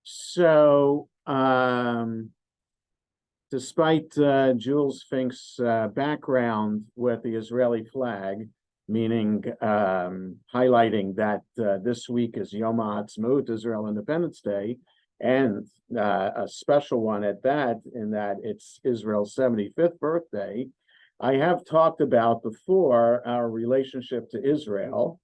So, despite Jules Fink's background with the Israeli flag, meaning highlighting that this week is Yom HaAtzmaut, Israel Independence Day, and a special one at that, in that it's Israel's 75th birthday, I have talked about before our relationship to Israel.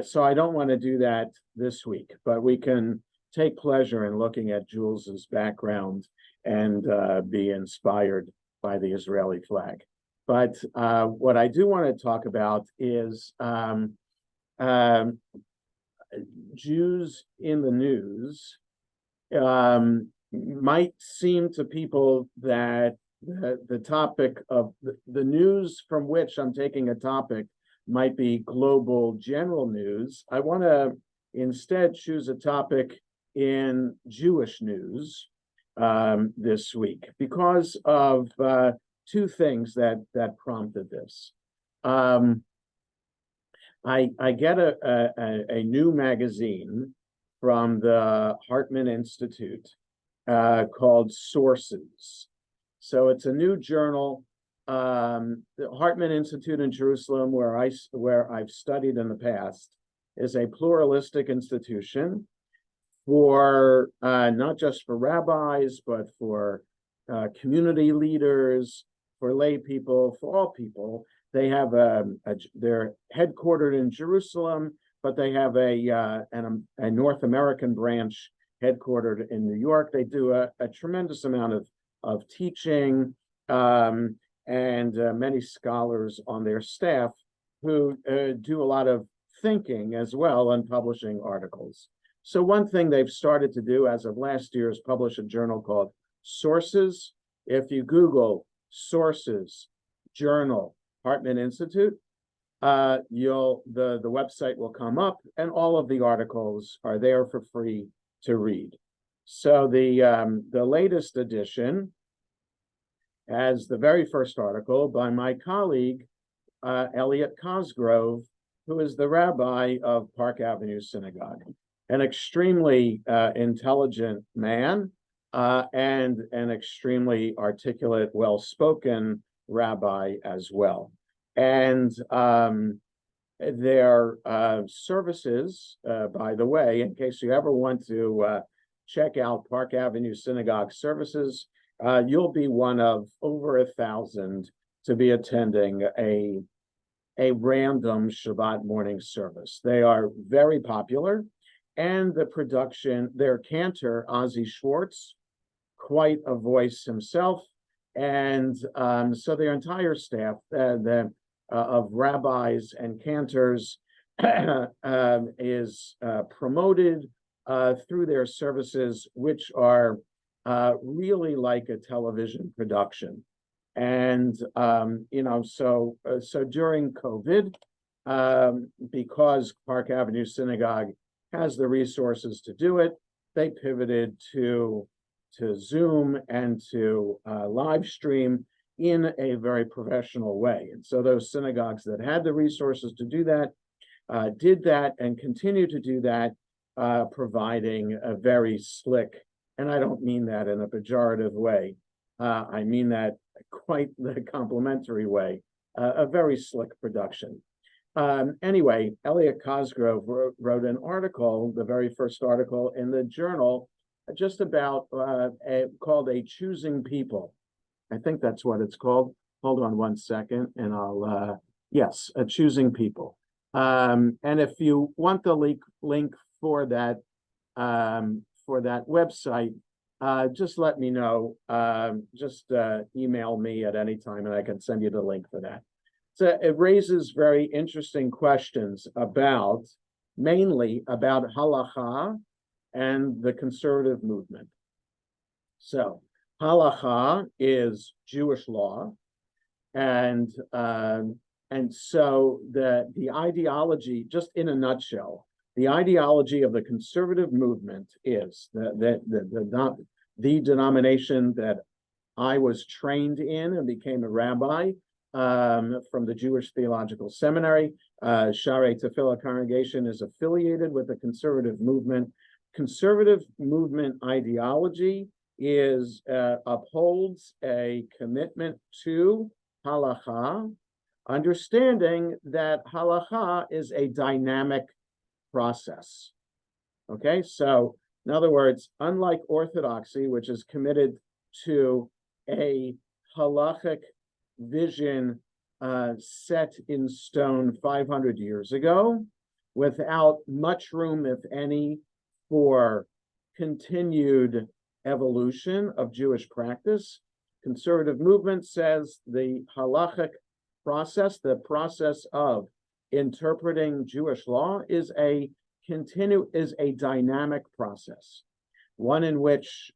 So I don't want to do that this week, but we can take pleasure in looking at Jules's background and be inspired by the Israeli flag. But what I do want to talk about is Jews in the news. Might seem to people that the topic of the news from which I'm taking a topic might be global general news. I want to instead choose a topic in Jewish news this week because of two things that prompted this. I get a new magazine from the Hartman Institute called Sources. So it's a new journal. The Hartman Institute in Jerusalem, where I've studied in the past, is a pluralistic institution for not just for rabbis, but for community leaders, for lay people, for all people. They have they're headquartered in Jerusalem, but they have a North American branch headquartered in New York. They do a tremendous amount of teaching and many scholars on their staff who do a lot of thinking as well and publishing articles. So one thing they've started to do as of last year is publish a journal called Sources. If you Google Sources Journal Hartman Institute, the website will come up, and all of the articles are there for free to read. So the latest edition has the very first article by my colleague Elliot Cosgrove, who is the rabbi of Park Avenue Synagogue, an extremely intelligent man and an extremely articulate, well-spoken rabbi as well. And their services, by the way, in case you ever want to check out Park Avenue Synagogue services, you'll be one of over 1,000 to be attending a random Shabbat morning service. They are very popular, and the production, their cantor, Ozzy Schwartz, quite a voice himself, and so their entire staff of rabbis and cantors is promoted through their services, which are really like a television production. And so during COVID, because Park Avenue Synagogue has the resources to do it, they pivoted to Zoom and to live stream in a very professional way. And so those synagogues that had the resources to do that did that and continue to do that, providing a very slick, and I don't mean that in a pejorative way, I mean that quite the complimentary way, a very slick production. Anyway, Elliot Cosgrove wrote an article, the very first article in the journal, just about called A Choosing People. I think that's what it's called. Hold on one second, and I'll, yes, A Choosing People. And if you want the link for that website, just let me know. Just email me at any time, and I can send you the link for that. So it raises very interesting questions mainly about halacha and the conservative movement. So halacha is Jewish law, and so the ideology, just in a nutshell, the ideology of the conservative movement is the denomination that I was trained in and became a rabbi from the Jewish Theological Seminary. Sharei Tefillah congregation is affiliated with the conservative movement. Conservative movement ideology upholds a commitment to halacha, understanding that halacha is a dynamic process. Okay, so in other words, unlike Orthodoxy, which is committed to a halachic vision set in stone 500 years ago, without much room, if any, for continued evolution of Jewish practice, conservative movement says the halachic process, the process of interpreting Jewish law, is a dynamic process, one in which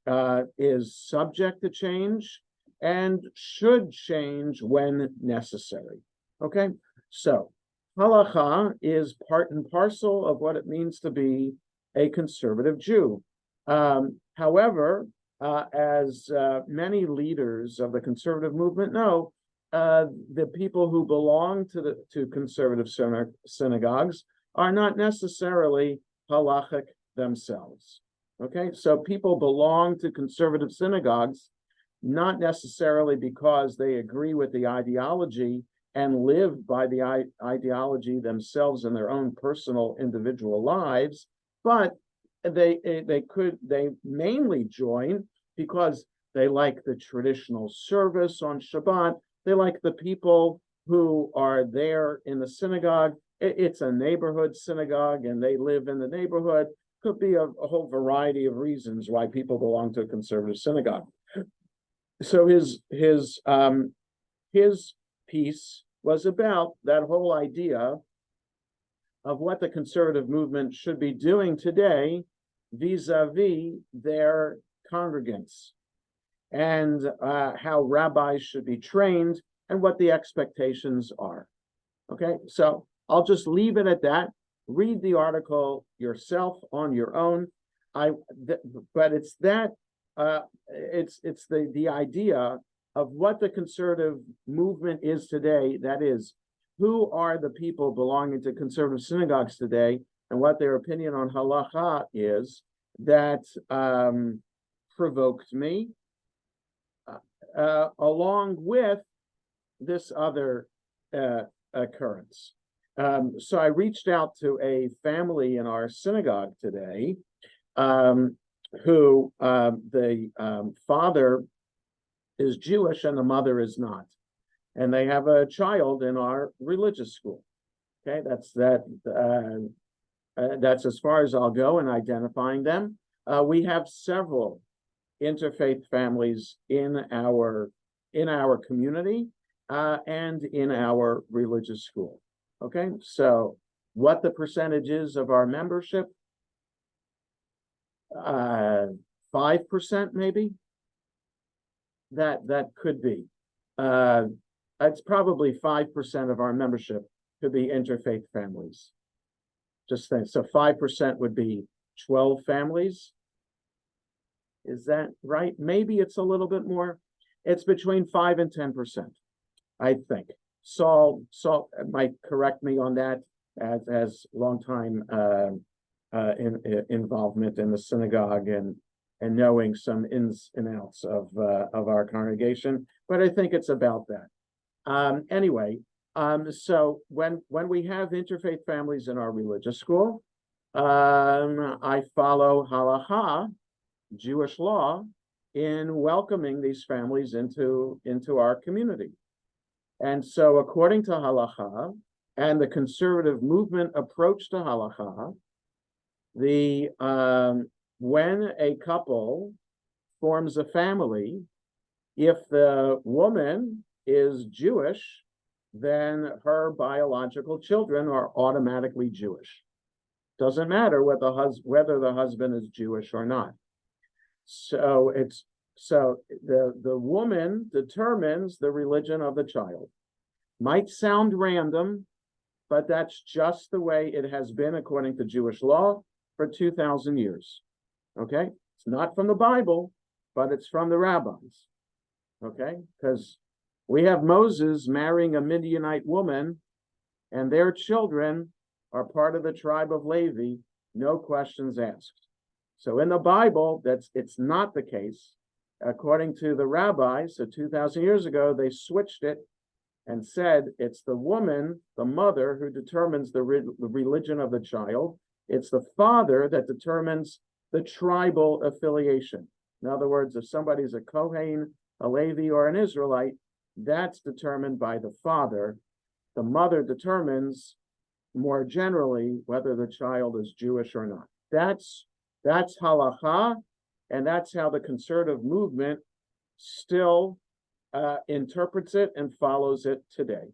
is subject to change and should change when necessary. Okay, so halacha is part and parcel of what it means to be a conservative Jew. However, as many leaders of the conservative movement know, the people who belong to conservative synagogues are not necessarily halachic themselves. Okay, so people belong to conservative synagogues not necessarily because they agree with the ideology and live by the ideology themselves in their own personal individual lives, but they mainly join because they like the traditional service on Shabbat. They like the people who are there in the synagogue. It's a neighborhood synagogue and they live in the neighborhood. Could be a whole variety of reasons why people belong to a conservative synagogue. So his piece was about that whole idea of what the conservative movement should be doing today vis-a-vis their congregants, and how rabbis should be trained and what the expectations are. Okay, so I'll just leave it at that. Read the article yourself on your own. But it's that it's the idea of what the conservative movement is today. That is, who are the people belonging to conservative synagogues today, and what their opinion on halacha is, that provoked me, along with this other occurrence. So I reached out to a family in our synagogue today, who the father is Jewish and the mother is not, and they have a child in our religious school. Okay, that's as far as I'll go in identifying them. We have several interfaith families in our community and in our religious school. Okay, so what the percentage is of our membership? 5% maybe. That could be. It's probably 5% of our membership could be interfaith families. Just think, so 5% would be 12 families. Is that right? Maybe it's a little bit more. It's between 5 and 10%, I think. Saul might correct me on that, as long time involvement in the synagogue and knowing some ins and outs of our congregation, but I think it's about that. Anyway, so when we have interfaith families in our religious school, I follow halacha, Jewish law, in welcoming these families into our community. And so according to halacha and the conservative movement approach to halacha, when a couple forms a family, if the woman is Jewish, then her biological children are automatically Jewish. Doesn't matter whether the husband is Jewish or not. So the woman determines the religion of the child. Might sound random, but that's just the way it has been according to Jewish law for 2,000 years. Okay, it's not from the Bible, but it's from the rabbis. Okay, because We have Moses marrying a Midianite woman, and their children are part of the tribe of Levi, no questions asked. So in the Bible, it's not the case. According to the rabbis, so 2,000 years ago, they switched it and said it's the woman, the mother, who determines the religion of the child. It's the father that determines the tribal affiliation. In other words, if somebody's a Kohen, a Levi, or an Israelite, that's determined by the father. The mother determines more generally whether the child is Jewish or not. That's halakha, and that's how the conservative movement still interprets it and follows it today.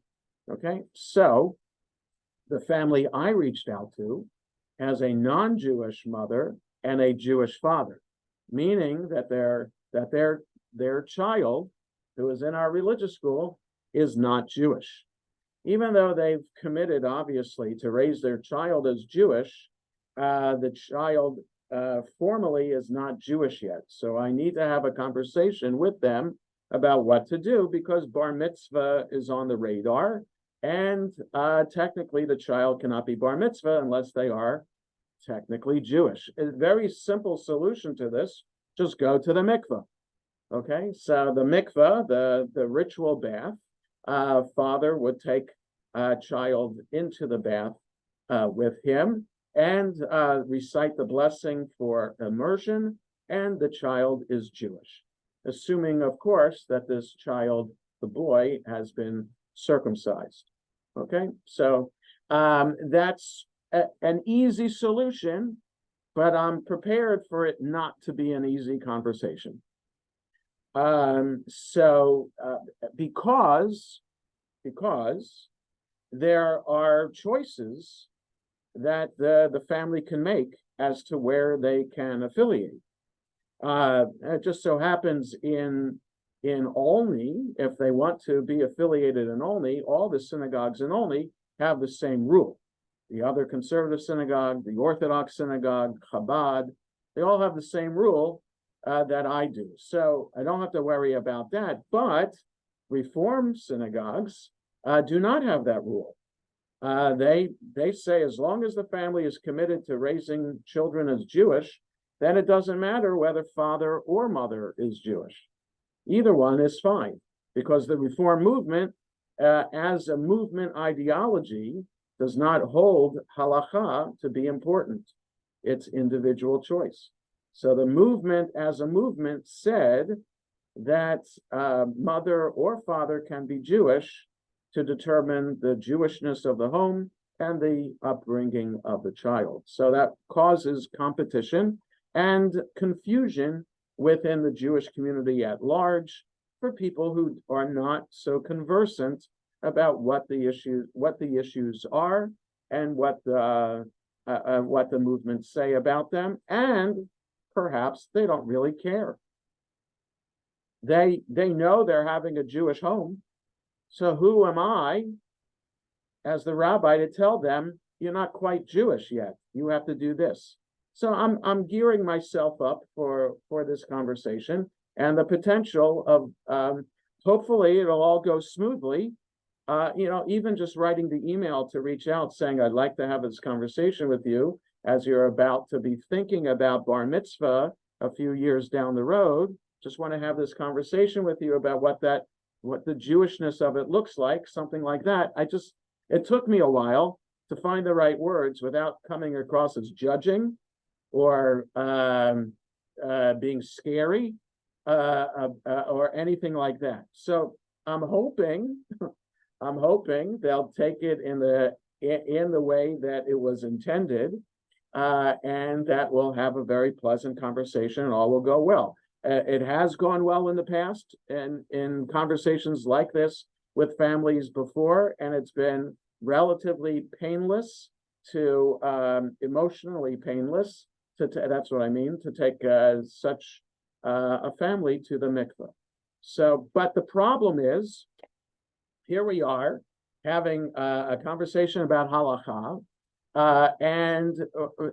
Okay, so the family I reached out to has a non-Jewish mother and a Jewish father, meaning that their child, who is in our religious school, is not Jewish. Even though they've committed, obviously, to raise their child as Jewish, the child formally is not Jewish yet. So I need to have a conversation with them about what to do, because bar mitzvah is on the radar, and technically the child cannot be bar mitzvah unless they are technically Jewish. A very simple solution to this: just go to the mikveh. Okay, so the mikveh, the ritual bath, father would take a child into the bath with him and recite the blessing for immersion, and the child is Jewish, assuming, of course, that this child, the boy, has been circumcised. Okay, so that's an easy solution, but I'm prepared for it not to be an easy conversation. Because there are choices that the family can make as to where they can affiliate. It just so happens in Olney, if they want to be affiliated in Olney, all the synagogues in Olney have the same rule. The other conservative synagogue, the Orthodox synagogue, Chabad, they all have the same rule that I do. So I don't have to worry about that. But Reform synagogues do not have that rule. They say as long as the family is committed to raising children as Jewish, then it doesn't matter whether father or mother is Jewish. Either one is fine, because the Reform movement, as a movement ideology, does not hold halakha to be important. It's individual choice. So the movement as a movement said that mother or father can be Jewish to determine the Jewishness of the home and the upbringing of the child. So that causes competition and confusion within the Jewish community at large for people who are not so conversant about what the issues are and what the movements say about them, and perhaps they don't really care. They know they're having a Jewish home, so who am I, as the rabbi, to tell them you're not quite Jewish yet? You have to do this. So I'm gearing myself up for this conversation and the potential of hopefully it'll all go smoothly. Even just writing the email to reach out saying I'd like to have this conversation with you as you're about to be thinking about bar mitzvah a few years down the road. Just want to have this conversation with you about what the Jewishness of it looks like, something like that. It took me a while to find the right words without coming across as judging or being scary or anything like that. So I'm hoping they'll take it in the way that it was intended, and that we'll have a very pleasant conversation and all will go well. It has gone well in the past and in conversations like this with families before, and it's been relatively painless to emotionally painless that's what I mean, to take such a family to the mikveh. So, but the problem is, here we are having a conversation about halakha, and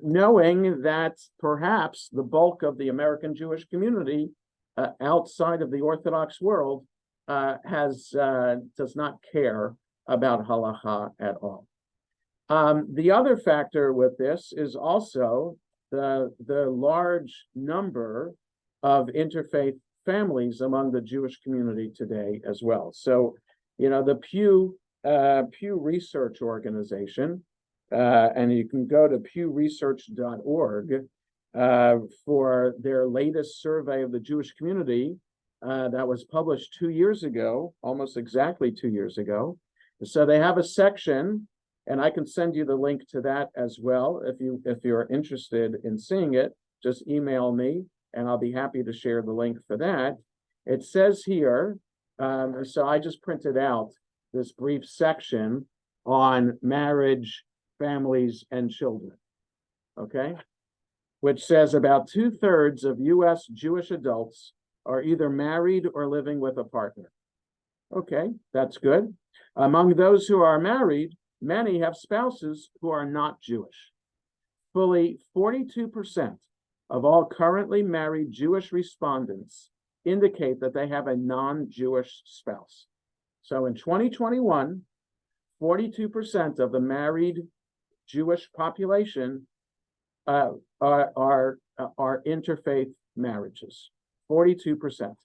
knowing that perhaps the bulk of the American Jewish community outside of the Orthodox world does not care about halacha at all. The other factor with this is also the large number of interfaith families among the Jewish community today as well. So, the Pew Research Organization, and you can go to pewresearch.org for their latest survey of the Jewish community that was published 2 years ago, almost exactly 2 years ago. So they have a section, and I can send you the link to that as well. If you're interested in seeing it, just email me and I'll be happy to share the link for that. It says here, so I just printed out this brief section on marriage, families, and children, okay? Which says about 2/3 of US Jewish adults are either married or living with a partner. Okay, that's good. Among those who are married, many have spouses who are not Jewish. Fully 42% of all currently married Jewish respondents indicate that they have a non-Jewish spouse. So in 2021, 42% of the married Jewish population are interfaith marriages. 42%.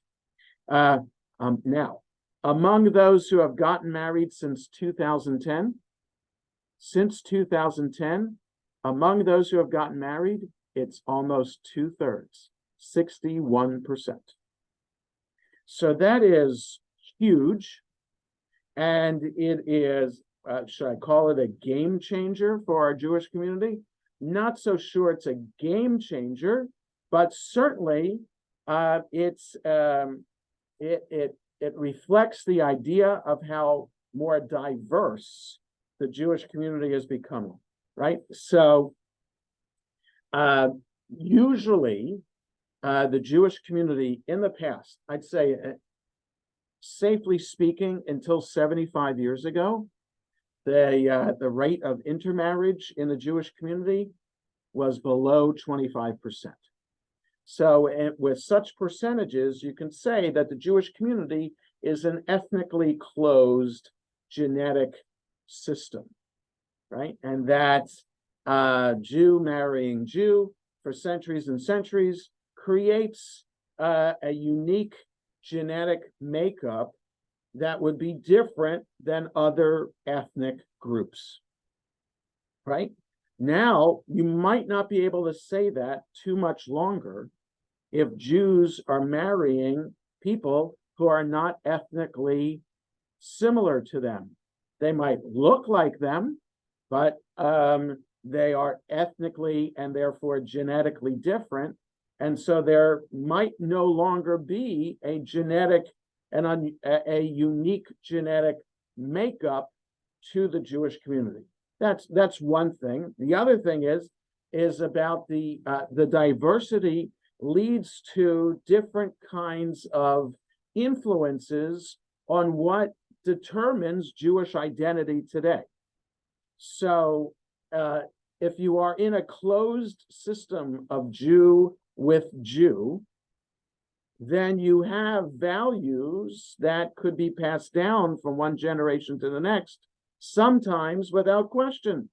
Now, among those who have gotten married since 2010, among those who have gotten married, it's almost 2/3, 61%. So that is huge. And it is, should I call it a game changer for our Jewish community? Not so sure it's a game changer, but certainly it reflects the idea of how more diverse the Jewish community is becoming, right? So usually the Jewish community in the past, I'd say, safely speaking, until 75 years ago, the rate of intermarriage in the Jewish community was below 25%. So with such percentages, you can say that the Jewish community is an ethnically closed genetic system, right? And that Jew marrying Jew for centuries and centuries creates a unique genetic makeup that would be different than other ethnic groups, right? Now, you might not be able to say that too much longer if Jews are marrying people who are not ethnically similar to them. They might look like them, but they are ethnically and therefore genetically different. And so there might no longer be a genetic and a unique genetic makeup to the Jewish community. That's one thing. The other thing is about the diversity leads to different kinds of influences on what determines Jewish identity today. So if you are in a closed system of Jew with Jew, then you have values that could be passed down from one generation to the next, sometimes without question,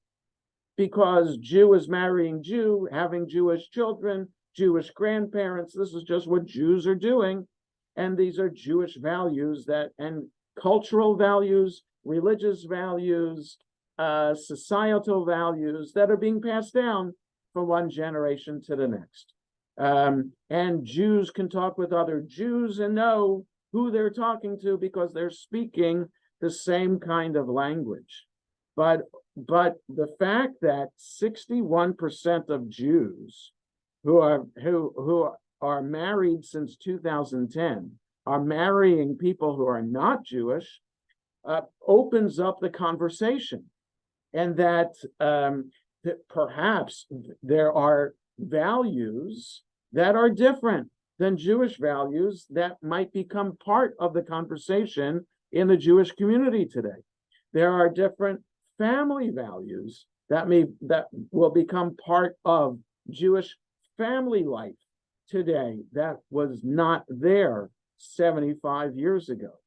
because Jew is marrying Jew, having Jewish children, Jewish grandparents. This is just what Jews are doing. And these are Jewish values and cultural values, religious values, societal values that are being passed down from one generation to the next. And Jews can talk with other Jews and know who they're talking to because they're speaking the same kind of language. But the fact that 61% of Jews who are married since 2010 are marrying people who are not Jewish opens up the conversation, and that perhaps there are values that are different than Jewish values that might become part of the conversation in the Jewish community today. There are different family values that will become part of Jewish family life today that was not there 75 years ago.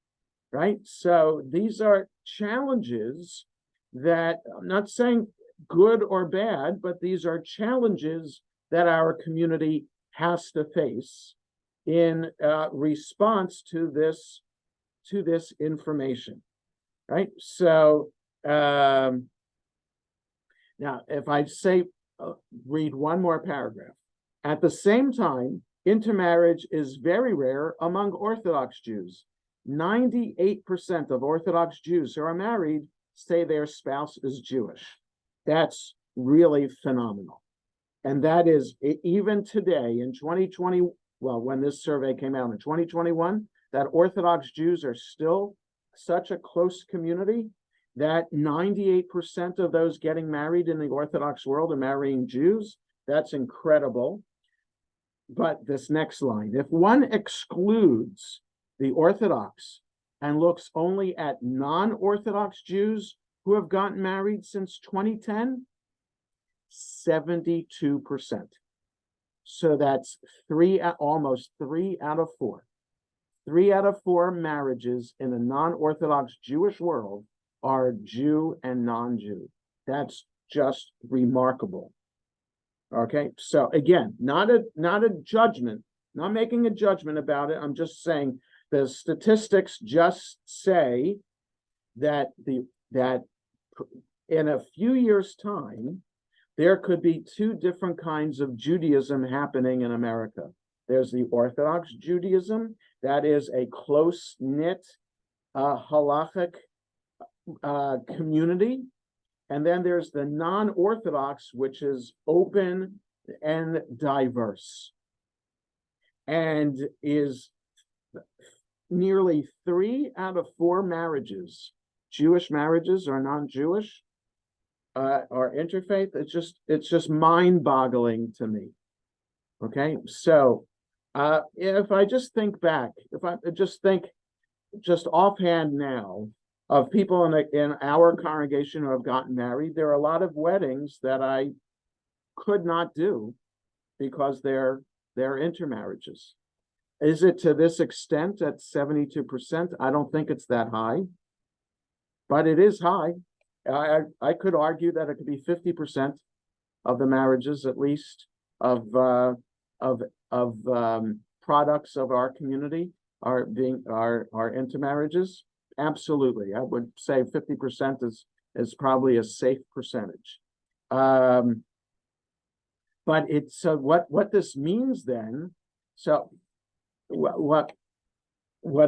right? So these are challenges that I'm not saying good or bad, but these are challenges that our community has to face in response to this information, right? So now, if I say read one more paragraph. At the same time, intermarriage is very rare among Orthodox Jews. 98% of Orthodox Jews who are married say their spouse is Jewish. That's really phenomenal. And that is, even today in 2020, well, when this survey came out in 2021, that Orthodox Jews are still such a close community that 98% of those getting married in the Orthodox world are marrying Jews. That's incredible. But this next line, if one excludes the Orthodox and looks only at non-Orthodox Jews who have gotten married since 2010, 72%. So that's almost 3 out of 4. 3 out of 4 marriages in the non-Orthodox Jewish world are Jew and non-Jew. That's just remarkable. Okay, so again, not a judgment, not making a judgment about it. I'm just saying the statistics just say that in a few years' time, there could be 2 different kinds of Judaism happening in America. There's the Orthodox Judaism, that is a close-knit halachic community. And then there's the non-Orthodox, which is open and diverse, and is nearly 3 out of 4 marriages, Jewish marriages or non-Jewish, or interfaith. It's just mind-boggling to me. Okay, so if I just think back, if I just think just offhand now of people in our congregation who have gotten married, there are a lot of weddings that I could not do because they're intermarriages. Is it to this extent at 72%? I don't think it's that high, but it is high. I could argue that it could be 50% of the marriages, at least, of products of our community are intermarriages. Absolutely, I would say 50% is probably a safe percentage. But it's what this means then. So what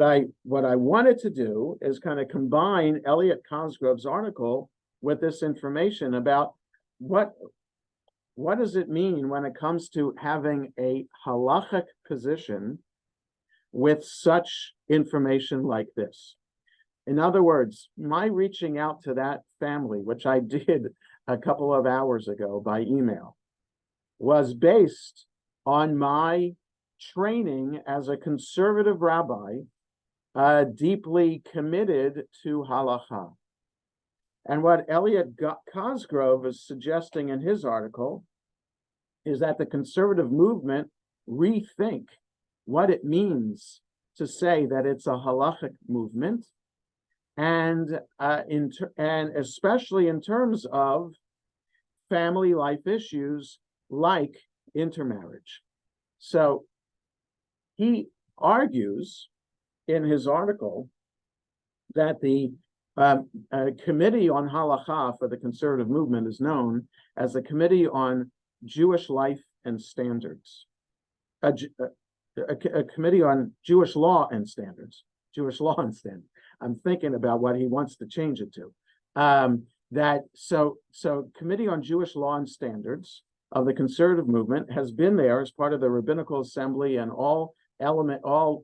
I wanted to do is kind of combine Elliot Cosgrove's article with this information about what does it mean when it comes to having a halachic position with such information like this. In other words, my reaching out to that family, which I did a couple of hours ago by email, was based on my training as a conservative rabbi, deeply committed to halacha. And what Elliot Cosgrove is suggesting in his article is that the conservative movement rethink what it means to say that it's a halachic movement, and especially in terms of family life issues like intermarriage. So he argues in his article that the Committee on Halacha for the conservative movement is known as the Committee on Jewish Life and Standards, a Committee on Jewish Law and Standards, Jewish Law and Standards. I'm thinking about what he wants to change it to. So Committee on Jewish Law and Standards of the conservative movement has been there as part of the Rabbinical Assembly and all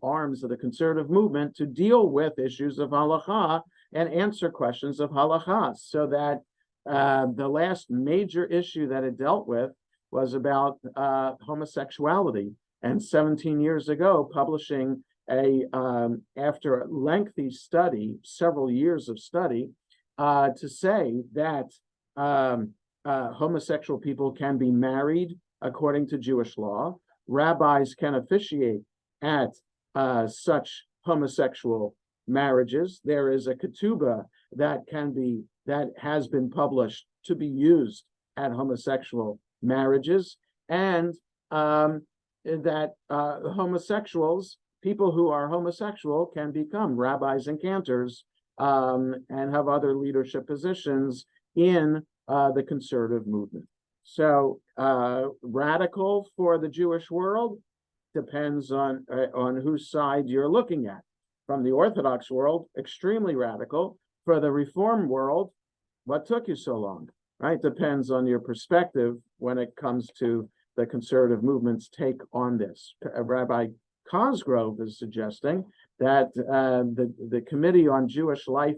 arms of the conservative movement to deal with issues of halacha and answer questions of halacha. So that the last major issue that it dealt with was about homosexuality, and 17 years ago, publishing after a lengthy study, several years of study, to say that homosexual people can be married according to Jewish law. Rabbis can officiate at such homosexual marriages. There is a ketubah that has been published to be used at homosexual marriages, and that homosexuals, people who are homosexual, can become rabbis and cantors, and have other leadership positions in the conservative movement. So radical for the Jewish world depends on whose side you're looking at. From the Orthodox world, extremely radical. For the Reform world, what took you so long? Right? Depends on your perspective when it comes to the conservative movement's take on this. Rabbi Cosgrove is suggesting that the Committee on Jewish Life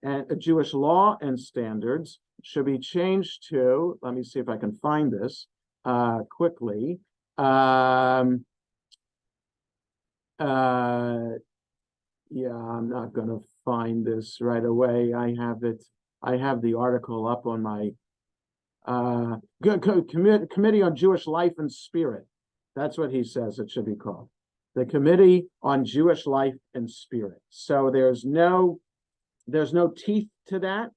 and Jewish Law and Standards should be changed to, let me see if I can find this quickly. Yeah, I'm not going to find this right away. I have the article up on my Committee on Jewish Life and Spirit. That's what he says it should be called. The Committee on Jewish Life and Spirit. So there's no teeth to that.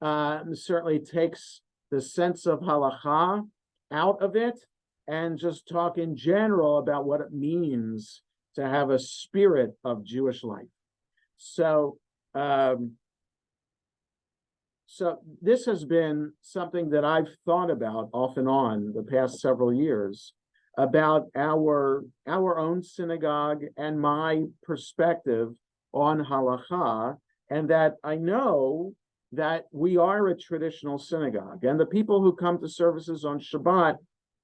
It certainly takes the sense of halakha out of it, and just talk in general about what it means to have a spirit of Jewish life. So, so this has been something that I've thought about off and on the past several years, about our own synagogue and my perspective on halakha, and that I know that we are a traditional synagogue, and the people who come to services on Shabbat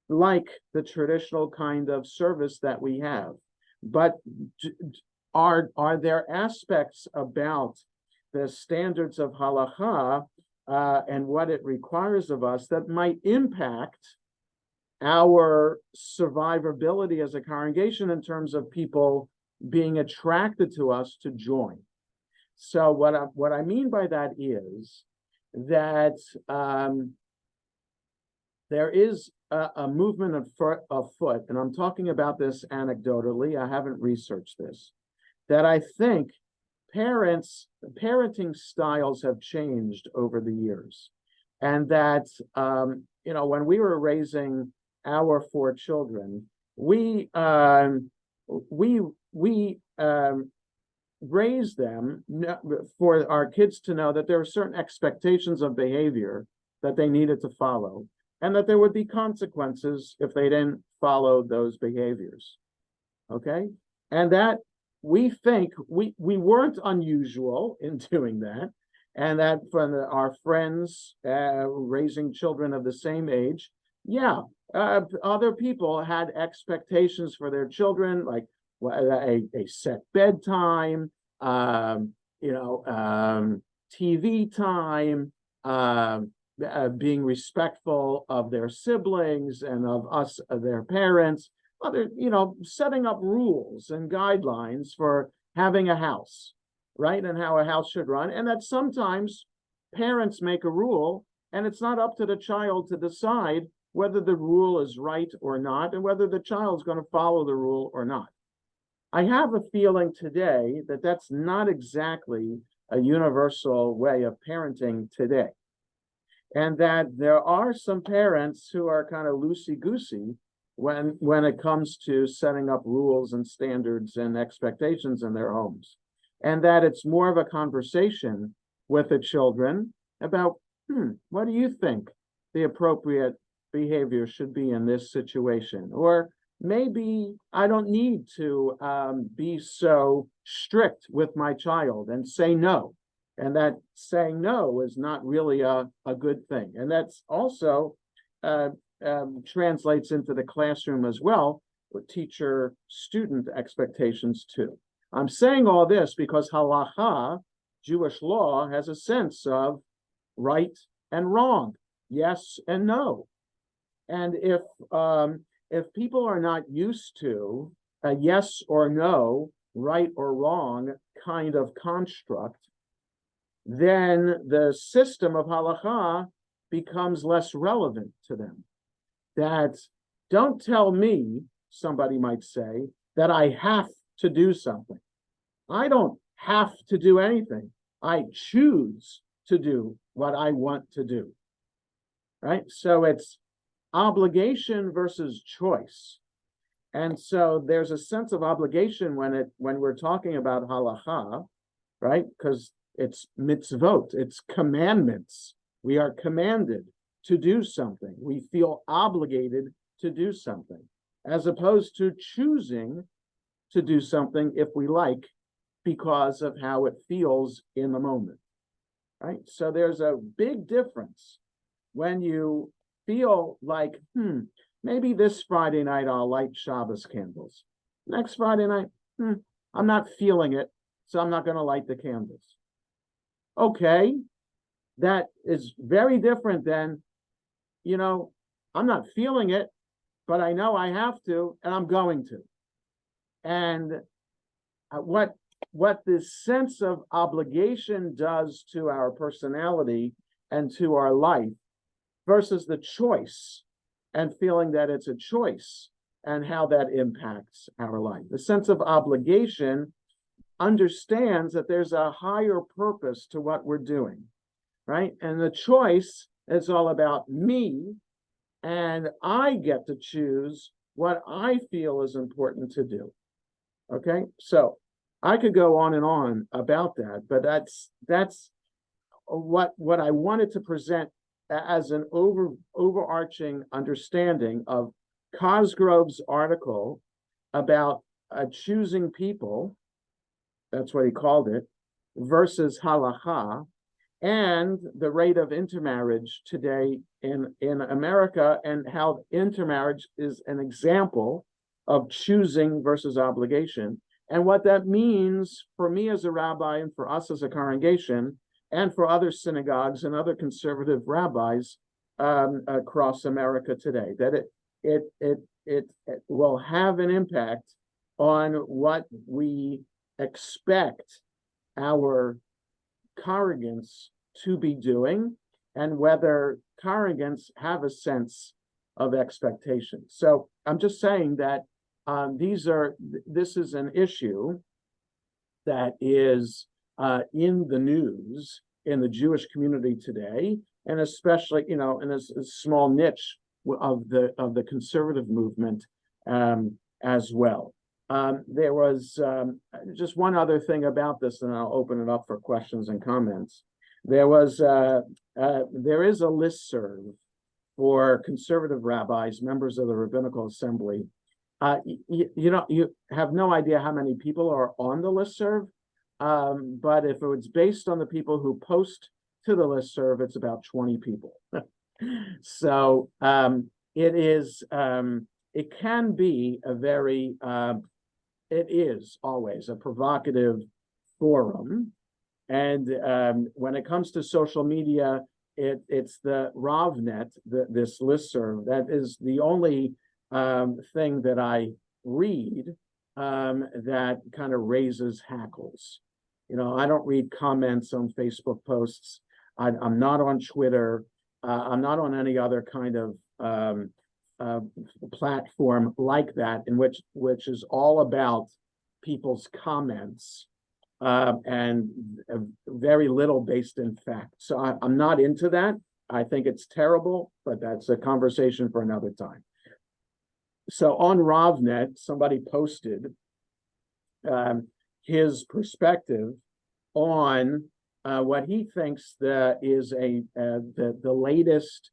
like the traditional kind of service that we have. But are there aspects about the standards of halakha and what it requires of us that might impact our survivability as a congregation in terms of people being attracted to us to join? So what I mean by that is that there is a movement afoot, and I'm talking about this anecdotally, I haven't researched this, that I think parenting styles have changed over the years. And that, when we were raising our 4 children, we raised them for our kids to know that there are certain expectations of behavior that they needed to follow, and that there would be consequences if they didn't follow those behaviors. Okay? And that we think we weren't unusual in doing that, and that from our friends raising children of the same age, other people had expectations for their children, like a set bedtime, TV time, being respectful of their siblings and of us, their parents, setting up rules and guidelines for having a house, right? And how a house should run. And that sometimes parents make a rule, and it's not up to the child to decide whether the rule is right or not, and whether the child's going to follow the rule or not. I have a feeling today that that's not exactly a universal way of parenting today. And that there are some parents who are kind of loosey-goosey when it comes to setting up rules and standards and expectations in their homes. And that it's more of a conversation with the children about, what do you think the appropriate behavior should be in this situation? Or maybe I don't need to be so strict with my child and say no. And that saying no is not really a good thing. And that's also translates into the classroom as well, with teacher-student expectations too. I'm saying all this because halakha, Jewish law, has a sense of right and wrong, yes and no. And if people are not used to a yes or no, right or wrong kind of construct, then the system of halakha becomes less relevant to them. That don't tell me, somebody might say, that I have to do something. I don't have to do anything. I choose to do what I want to do, right? So it's obligation versus choice. And so there's a sense of obligation when we're talking about halacha, right? Because it's mitzvot, it's commandments. We are commanded to do something. We feel obligated to do something, as opposed to choosing to do something if we like, because of how it feels in the moment, right? So there's a big difference when you feel like, maybe this Friday night I'll light Shabbos candles. Next Friday night, I'm not feeling it, so I'm not going to light the candles. Okay, that is very different than, I'm not feeling it, but I know I have to, and I'm going to. And what this sense of obligation does to our personality and to our life versus the choice and feeling that it's a choice and how that impacts our life. The sense of obligation understands that there's a higher purpose to what we're doing, right? And the choice is all about me, and I get to choose what I feel is important to do. Okay, so I could go on and on about that, but that's what I wanted to present as an overarching understanding of Cosgrove's article about choosing people, that's what he called it, versus halacha, and the rate of intermarriage today in America, and how intermarriage is an example of choosing versus obligation, and what that means for me as a rabbi and for us as a congregation and for other synagogues and other conservative rabbis across America today. That it will have an impact on what we expect our congregants to be doing, and whether congregants have a sense of expectation. So I'm just saying that this is an issue that is in the news in the Jewish community today, and especially, in a small niche of the conservative movement as well. There was just one other thing about this, and I'll open it up for questions and comments. There is a listserv for conservative rabbis, members of the Rabbinical Assembly. You have no idea how many people are on the listserv, but if it was based on the people who post to the listserv, it's about 20 people. So it can be a very, it is always a provocative forum. And when it comes to social media, it's the RavNet, this listserv, that is the only thing that I read that kind of raises hackles. I don't read comments on Facebook posts. I'm not on Twitter. I'm not on any other kind of platform like that, which is all about people's comments and very little based in fact. So I'm not into that. I think it's terrible, but that's a conversation for another time. So on RavNet, somebody posted his perspective on what he thinks is the latest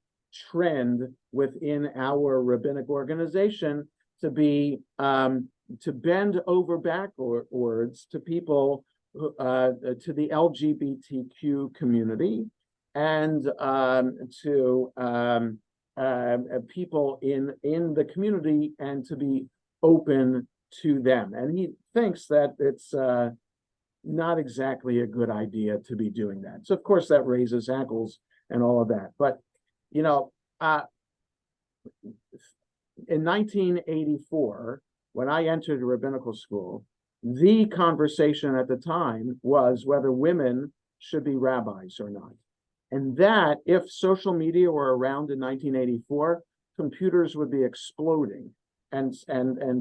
trend within our rabbinic organization to be to bend over backwards to people, to the LGBTQ community, and to people in the community, and to be open to them. And he thinks that it's not exactly a good idea to be doing that. So of course that raises hackles and all of that. But in 1984, when I entered rabbinical school, the conversation at the time was whether women should be rabbis or not. And that, if social media were around in 1984, computers would be exploding, and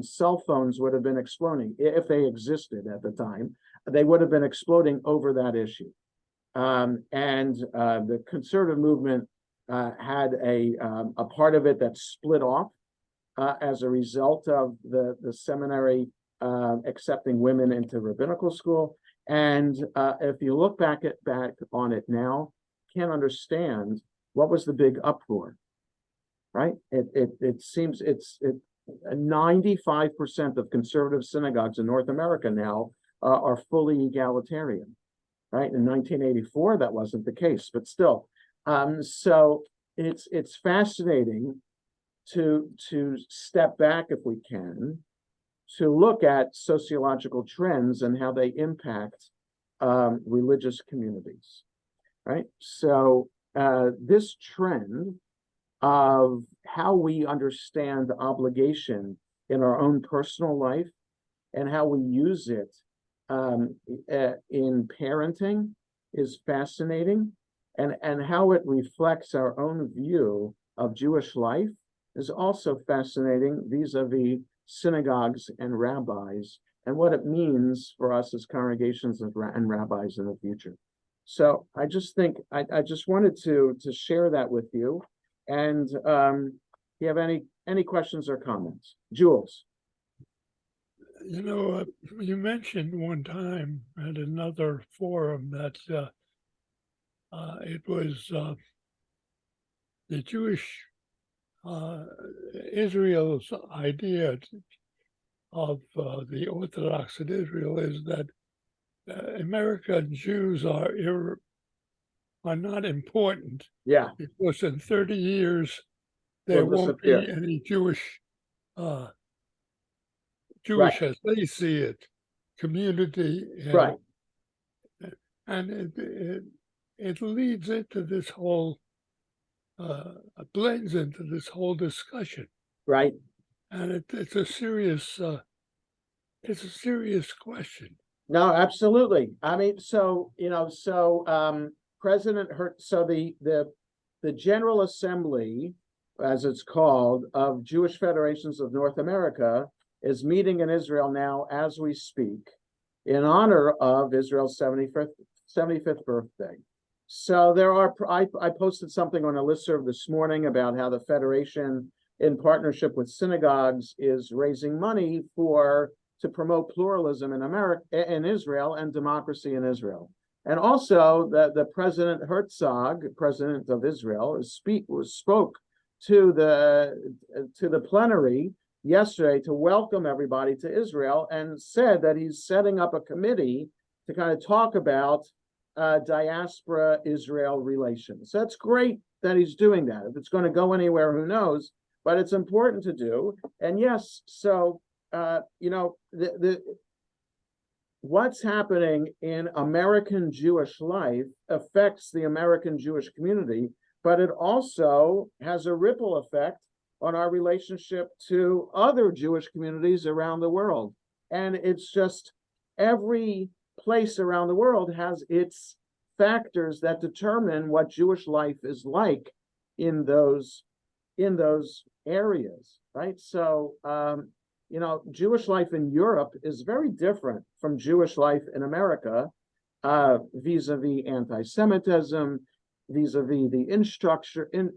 cell phones would have been exploding if they existed at the time. they would have been exploding over that issue. The conservative movement had a part of it that split off as a result of the seminary accepting women into rabbinical school. And if you look back on it now, can't understand what was the big uproar, right? It seems 95% of conservative synagogues in North America now are fully egalitarian, right? In 1984, that wasn't the case, but still. So it's fascinating to step back, if we can, to look at sociological trends and how they impact religious communities, right? So this trend of how we understand obligation in our own personal life and how we use it in parenting is fascinating, and how it reflects our own view of Jewish life is also fascinating vis-a-vis synagogues and rabbis and what it means for us as congregations and rabbis in the future. So I just think I just wanted to share that with you. And do you have any questions or comments? Jules? You mentioned one time at another forum that it was the Jewish Israel's idea of the Orthodox in Israel is that American Jews are not important. Yeah. Because in 30 years there won't be any Jewish Right. as they see it, community, right. And it leads into this whole blends into this whole discussion, right? And it's a serious question. No, absolutely. I mean, President the General Assembly, as it's called, of Jewish Federations of North America is meeting in Israel now as we speak in honor of Israel's 75th birthday. So I posted something on a listserv this morning about how the Federation, in partnership with synagogues, is raising money to promote pluralism in Israel, and democracy in Israel. And also the President Herzog, President of Israel, spoke to the plenary yesterday to welcome everybody to Israel, and said that he's setting up a committee to kind of talk about diaspora-Israel relations. That's great that he's doing that. If it's going to go anywhere, who knows? But it's important to do. And yes, so what's happening in American Jewish life affects the American Jewish community, but it also has a ripple effect on our relationship to other Jewish communities around the world. And it's just every place around the world has its factors that determine what Jewish life is like in those areas, right? So, Jewish life in Europe is very different from Jewish life in America, vis-a-vis anti-Semitism, vis-a-vis the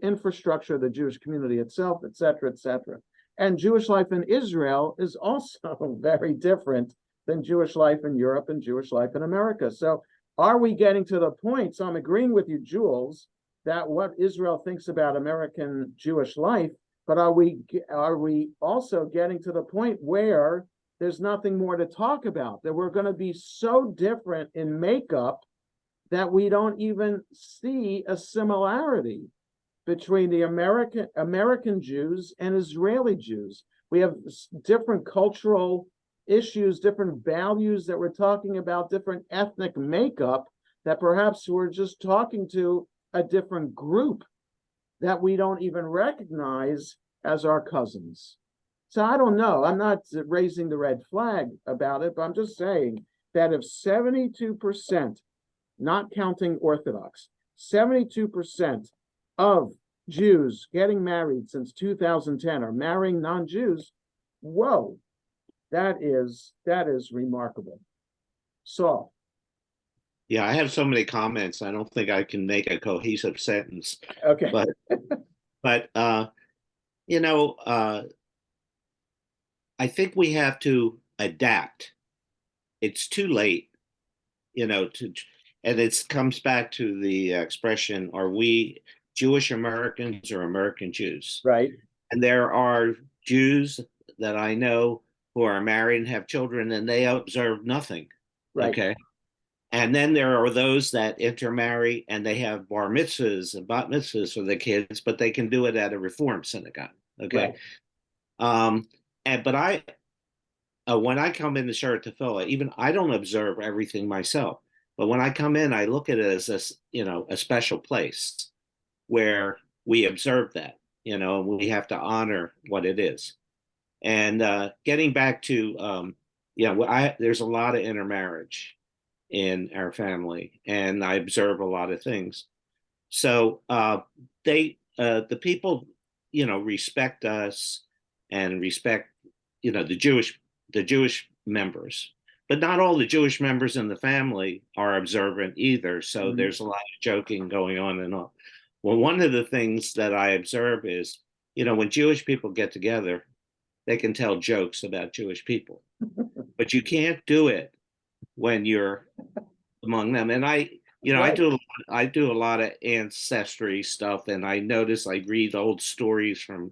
infrastructure of the Jewish community itself, et cetera, et cetera. And Jewish life in Israel is also very different than Jewish life in Europe and Jewish life in America. So are we getting to the point, so I'm agreeing with you, Jules, that what Israel thinks about American Jewish life, but are we also getting to the point where there's nothing more to talk about, that we're going to be so different in makeup that we don't even see a similarity between the American Jews and Israeli Jews? We have different cultural issues, different values that we're talking about, different ethnic makeup, that perhaps we're just talking to a different group that we don't even recognize as our cousins. So I don't know. I'm not raising the red flag about it, but I'm just saying that if 72%, not counting Orthodox, 72% of Jews getting married since 2010 are marrying non-Jews, whoa, that is remarkable. Saul. Yeah, I have so many comments. I don't think I can make a cohesive sentence. Okay. But you know, I think we have to adapt. It's too late, and it comes back to the expression, are we Jewish Americans or American Jews? Right. And there are Jews that I know who are married and have children, and they observe nothing. Right. Okay. And then there are those that intermarry and they have bar mitzvahs and bat mitzvahs for the kids, but they can do it at a Reform synagogue. Okay. Right. But when I come in the Shara Tefillah, even I don't observe everything myself. But when I come in, I look at it as a special place where we observe that, and we have to honor what it is. And getting back to, there's a lot of intermarriage in our family, and I observe a lot of things. So the people, respect us and respect, the Jewish members, but not all the Jewish members in the family are observant either. So there's a lot of joking going on and on. Well, one of the things that I observe is, when Jewish people get together, they can tell jokes about Jewish people, but you can't do it when you're among them. And I do a lot of ancestry stuff, and I read old stories from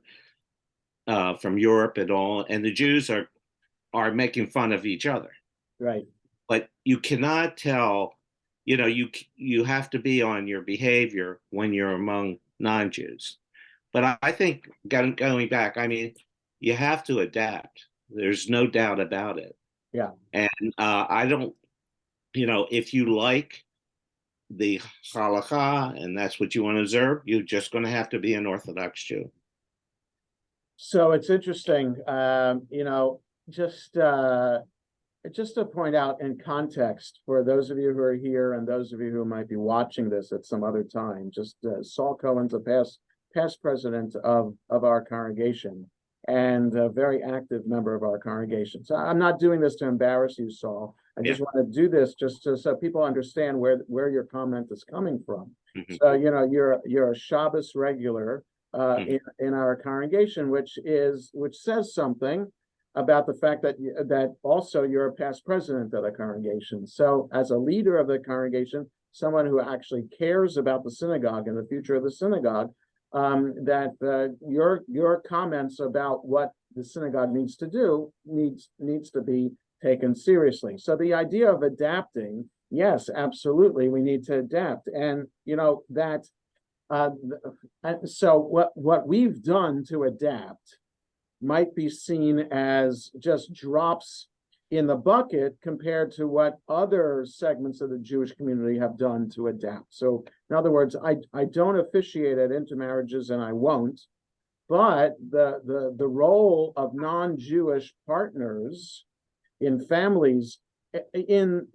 Europe and all, and the Jews are making fun of each other. Right. But you cannot tell, you have to be on your behavior when you're among non-Jews. But I think going back, I mean, you have to adapt. There's no doubt about it. Yeah. And I don't, if you like the halakha and that's what you want to observe, you're just going to have to be an Orthodox Jew. So it's interesting, just to point out in context for those of you who are here and those of you who might be watching this at some other time, Saul Cohen's a past president of our congregation and a very active member of our congregation. So I'm not doing this to embarrass you, Saul. I just want to do this so people understand where your comment is coming from. Mm-hmm. So you're a Shabbos regular in our congregation, which says something about the fact that also you're a past president of the congregation. So as a leader of the congregation, someone who actually cares about the synagogue and the future of the synagogue, your comments about what the synagogue needs to do needs to be taken seriously. So the idea of adapting, yes, absolutely, we need to adapt, and that. So what we've done to adapt might be seen as just drops in the bucket compared to what other segments of the Jewish community have done to adapt. So in other words, I don't officiate at intermarriages, and I won't, but the role of non-Jewish partners in families in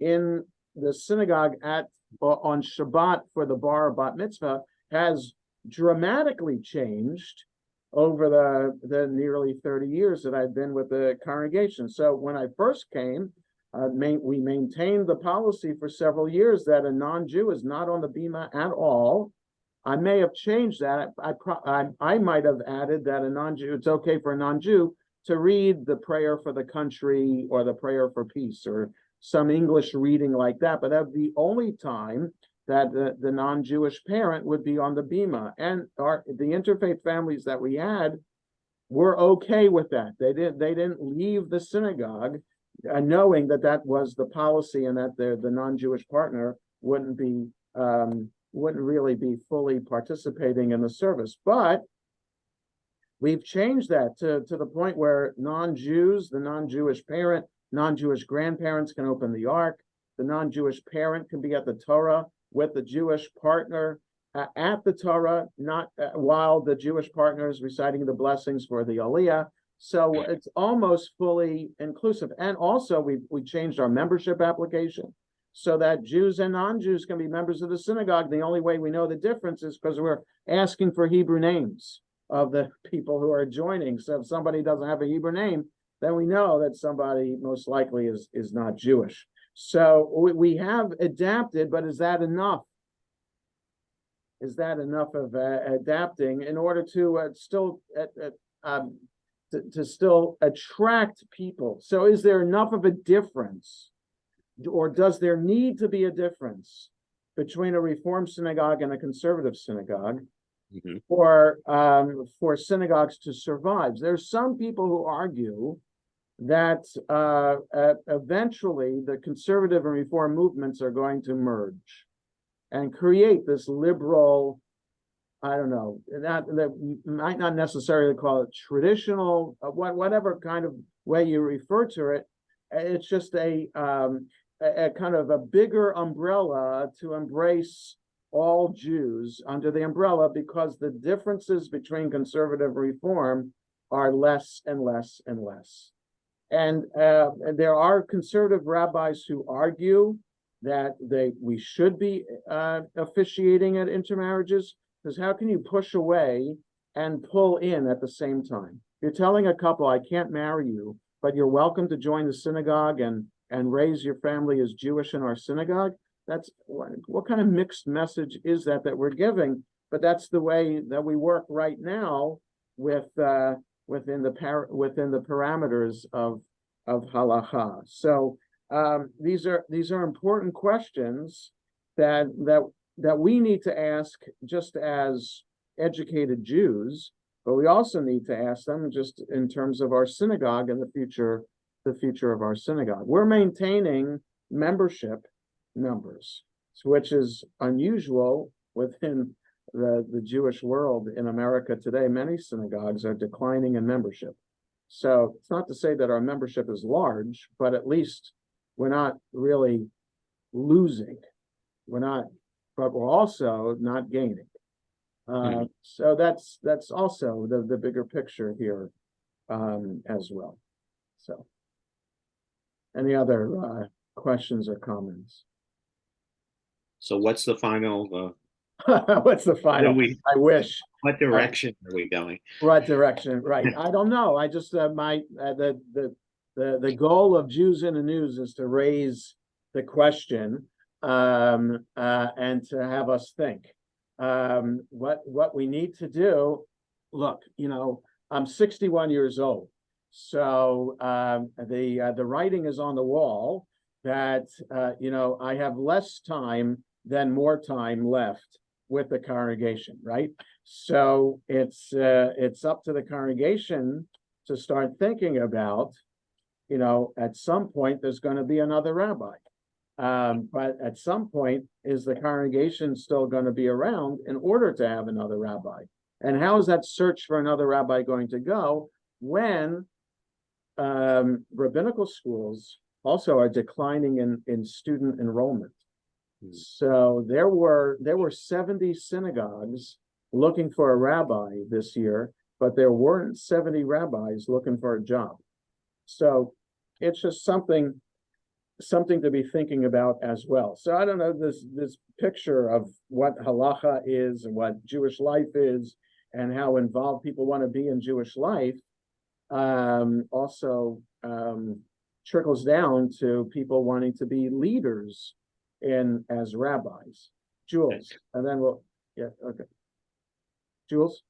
the synagogue on Shabbat for the bar or bat mitzvah has dramatically changed over the nearly 30 years that I've been with the congregation. So when I first came, we maintained the policy for several years that a non-Jew is not on the bima at all. I may have changed that. I might have added that a non-Jew, it's okay for a non-Jew to read the prayer for the country or the prayer for peace or some English reading like that. But that would be the only time that the non-Jewish parent would be on the bima. And the interfaith families that we had were okay with that. They didn't leave the synagogue knowing that was the policy and that the non-Jewish partner wouldn't really be fully participating in the service. But we've changed that to the point where non-Jews, the non-Jewish parent, non-Jewish grandparents can open the ark. The non-Jewish parent can be at the Torah with the Jewish partner at the Torah, not while the Jewish partner is reciting the blessings for the Aliyah. So it's almost fully inclusive. And also we changed our membership application so that Jews and non-Jews can be members of the synagogue. The only way we know the difference is because we're asking for Hebrew names of the people who are joining. So if somebody doesn't have a Hebrew name, then we know that somebody most likely is not Jewish. So we have adapted, but is that enough? Is that enough of adapting in order to still to still attract people? So is there enough of a difference, or does there need to be a difference between a Reform synagogue and a conservative synagogue for synagogues to survive? There's some people who argue that eventually the conservative and Reform movements are going to merge and create this liberal, I don't know, that might not necessarily call it traditional, whatever kind of way you refer to it. It's just a kind of a bigger umbrella to embrace all Jews under the umbrella, because the differences between conservative and Reform are less and less and less. And there are conservative rabbis who argue that we should be officiating at intermarriages, because how can you push away and pull in at the same time? You're telling a couple, I can't marry you, but you're welcome to join the synagogue and raise your family as Jewish in our synagogue. That's what kind of mixed message is that we're giving? But that's the way that we work right now with within the parameters of halacha. So these are important questions that we need to ask just as educated Jews, but we also need to ask them just in terms of our synagogue and the future of our synagogue. We're maintaining membership numbers, which is unusual within the Jewish world in America today. Many synagogues are declining in membership. So it's not to say that our membership is large, but at least we're not really losing. But we're also not gaining. So that's also the bigger picture here as well. So any other questions or comments? So what's the final? What's the final? I wish. What direction are we going? Right direction, right. I don't know. I just the goal of Jews in the News is to raise the question and to have us think. What we need to do. Look, I'm 61 years old, so the writing is on the wall that I have less time than more time left with the congregation, right? So it's up to the congregation to start thinking about, at some point there's going to be another rabbi. But at some point, is the congregation still going to be around in order to have another rabbi? And how is that search for another rabbi going to go when rabbinical schools also are declining in student enrollment? So there were 70 synagogues looking for a rabbi this year, but there weren't 70 rabbis looking for a job. So it's just something to be thinking about as well. So I don't know, this picture of what halacha is and what Jewish life is and how involved people want to be in Jewish life also trickles down to people wanting to be leaders as rabbis. Jules, and then okay. Jules?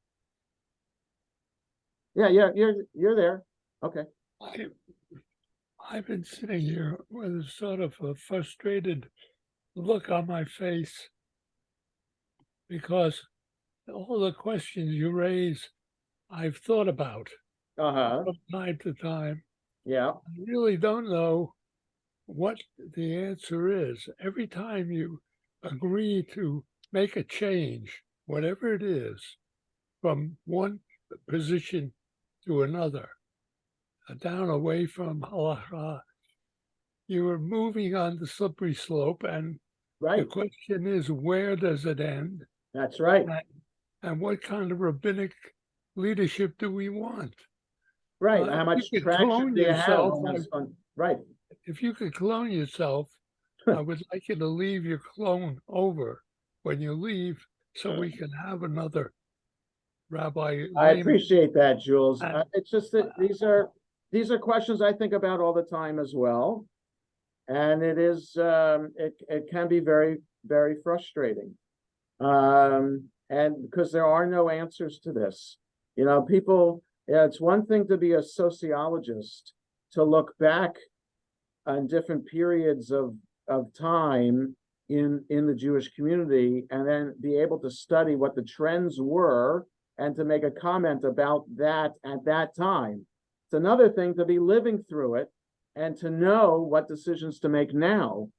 Yeah, you're there. Okay. I've been sitting here with sort of a frustrated look on my face because all the questions you raise, I've thought about from time to time. Yeah. I really don't know what the answer is. Every time you agree to make a change, whatever it is, from one position to another, down away from halacha, you are moving on the slippery slope, and the question is, where does it end? That's right. And what kind of rabbinic leadership do we want? Right. How much traction do you have? Right. If you could clone yourself, I would like you to leave your clone over when you leave, so we can have another rabbi. I appreciate that, Jules. It's just that these are questions I think about all the time as well. And it is, it can be very, very frustrating. And because there are no answers to this, you know, people, yeah, it's one thing to be a sociologist, to look back on different periods of time in the Jewish community, and then be able to study what the trends were and to make a comment about that at that time. It's another thing to be living through it and to know what decisions to make now,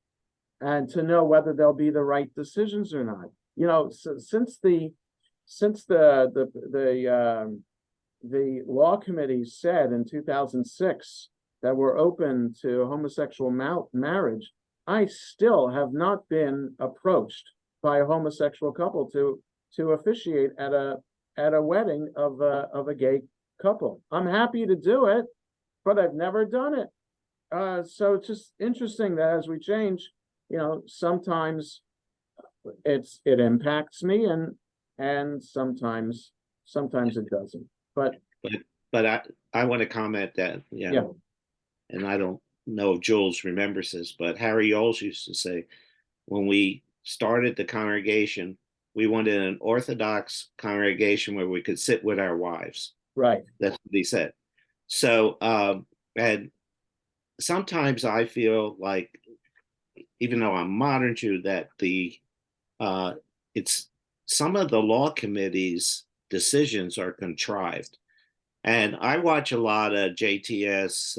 and to know whether they'll be the right decisions or not. You know, since the law committee said in 2006 that we're open to homosexual marriage, I still have not been approached by a homosexual couple to officiate at a wedding of a gay couple. I'm happy to do it, but I've never done it. So it's just interesting that as we change, you know, sometimes it impacts me, and sometimes it doesn't. But I want to comment that, yeah, and I don't know if Jules remembers this, but Harry Yoles used to say, when we started the congregation, we wanted an Orthodox congregation where we could sit with our wives. right. That's what he said. So, and sometimes I feel like, even though I'm modern Jew, that it's some of the law committee's decisions are contrived. And I watch a lot of JTS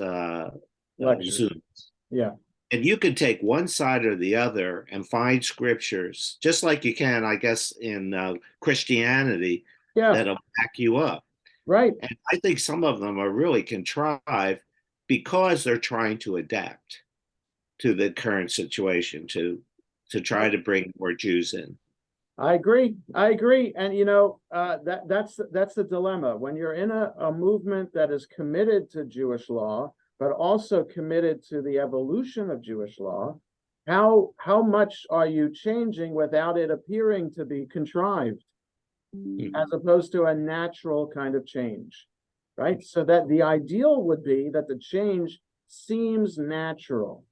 Zooms. Yeah. And you could take one side or the other and find scriptures, just like you can, I guess, in Christianity, Yeah. that'll back you up. Right. And I think some of them are really contrived because they're trying to adapt to the current situation, to try to bring more Jews in. I agree. And you know, that's the dilemma. When you're in a movement that is committed to Jewish law, but also committed to the evolution of Jewish law, how much are you changing without it appearing to be contrived, as opposed to a natural kind of change, right? So that the ideal would be that the change seems natural.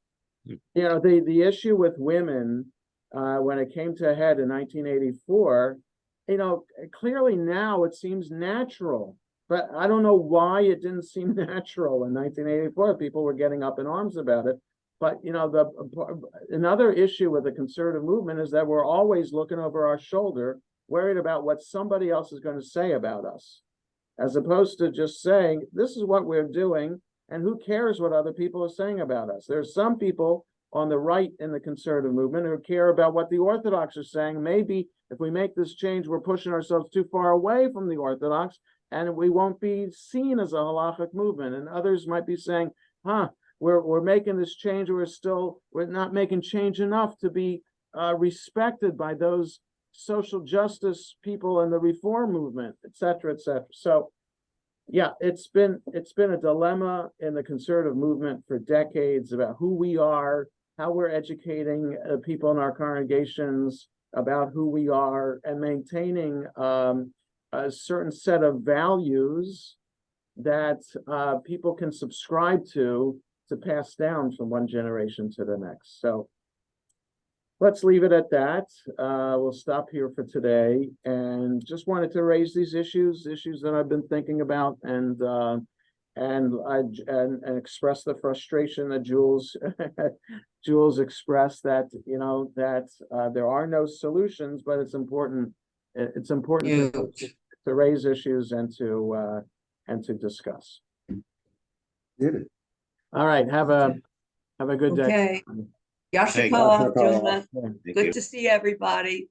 You know, the issue with women, when it came to a head in 1984, you know, clearly now it seems natural, but I don't know why it didn't seem natural in 1984. People were getting up in arms about it. But, you know, another issue with the conservative movement is that we're always looking over our shoulder, worried about what somebody else is going to say about us, as opposed to just saying, this is what we're doing, and who cares what other people are saying about us. There's some people on the right in the conservative movement who care about what the Orthodox are saying. Maybe if we make this change, we're pushing ourselves too far away from the Orthodox, and we won't be seen as a halachic movement. And others might be saying, we're making this change, we're not making change enough to be respected by those social justice people in the reform movement, et cetera, et cetera. So yeah, it's been a dilemma in the conservative movement for decades about who we are, how we're educating people in our congregations about who we are, and maintaining a certain set of values that people can subscribe to pass down from one generation to the next. So let's leave it at that. We'll stop here for today, and just wanted to raise these issues that I've been thinking about, and express the frustration that Jules expressed, that, you know, that there are no solutions, but it's important to raise issues and to discuss. Did it. All right, have a good day. Okay. Thank you. Yasha Kala, Yasha Kala. Good to see everybody.